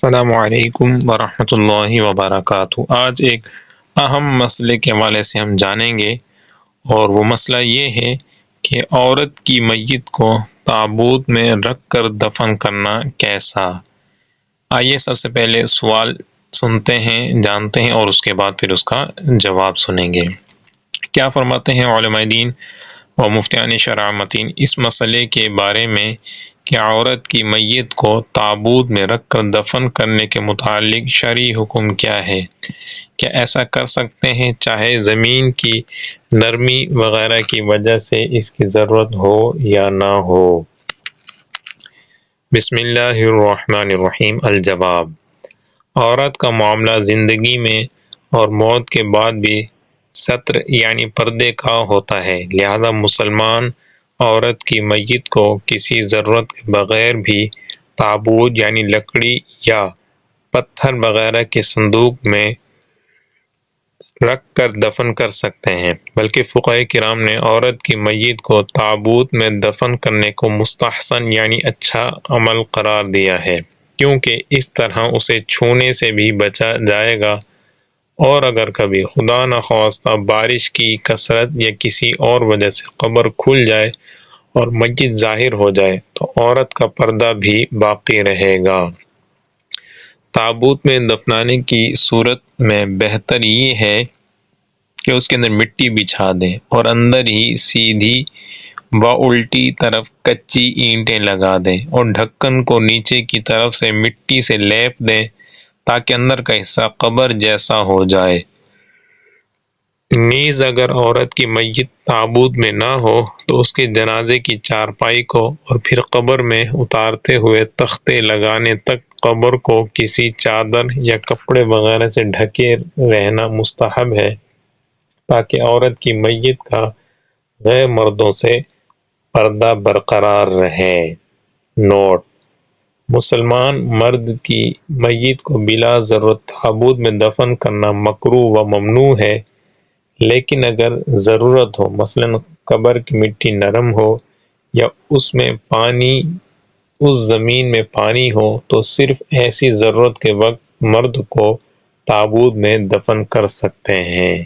السلام علیکم ورحمۃ اللہ وبرکاتہ۔ آج ایک اہم مسئلے کے حوالے سے ہم جانیں گے، اور وہ مسئلہ یہ ہے کہ عورت کی میت کو تابوت میں رکھ کر دفن کرنا کیسا۔ آئیے سب سے پہلے سوال سنتے ہیں، جانتے ہیں، اور اس کے بعد پھر اس کا جواب سنیں گے۔ کیا فرماتے ہیں علماء دین و مفتیان شرع متین اس مسئلے کے بارے میں کہ عورت کی میت کو تابوت میں رکھ کر دفن کرنے کے متعلق شرعی حکم کیا ہے؟ کیا ایسا کر سکتے ہیں چاہے زمین کی نرمی وغیرہ کی وجہ سے اس کی ضرورت ہو یا نہ ہو؟ بسم اللہ الرحمن الرحیم۔ الجواب: عورت کا معاملہ زندگی میں اور موت کے بعد بھی ستر یعنی پردے کا ہوتا ہے، لہذا مسلمان عورت کی میت کو کسی ضرورت کے بغیر بھی تابوت یعنی لکڑی یا پتھر وغیرہ کے صندوق میں رکھ کر دفن کر سکتے ہیں، بلکہ فقہاء کرام نے عورت کی میت کو تابوت میں دفن کرنے کو مستحسن یعنی اچھا عمل قرار دیا ہے، کیونکہ اس طرح اسے چھونے سے بھی بچا جائے گا، اور اگر کبھی خدا نخواستہ بارش کی کثرت یا کسی اور وجہ سے قبر کھل جائے اور میت ظاہر ہو جائے تو عورت کا پردہ بھی باقی رہے گا۔ تابوت میں دفنانے کی صورت میں بہتر یہ ہے کہ اس کے اندر مٹی بچھا دیں اور اندر ہی سیدھی و الٹی طرف کچی اینٹیں لگا دیں اور ڈھکن کو نیچے کی طرف سے مٹی سے لیپ دیں تاکہ اندر کا حصہ قبر جیسا ہو جائے۔ نیز اگر عورت کی میت تابوت میں نہ ہو تو اس کے جنازے کی چارپائی کو اور پھر قبر میں اتارتے ہوئے تختے لگانے تک قبر کو کسی چادر یا کپڑے وغیرہ سے ڈھکے رہنا مستحب ہے، تاکہ عورت کی میت کا غیر مردوں سے پردہ برقرار رہے۔ نوٹ: مسلمان مرد کی میت کو بلا ضرورت تابوت میں دفن کرنا مکروہ و ممنوع ہے، لیکن اگر ضرورت ہو، مثلا قبر کی مٹی نرم ہو یا اس زمین میں پانی ہو، تو صرف ایسی ضرورت کے وقت مرد کو تابوت میں دفن کر سکتے ہیں۔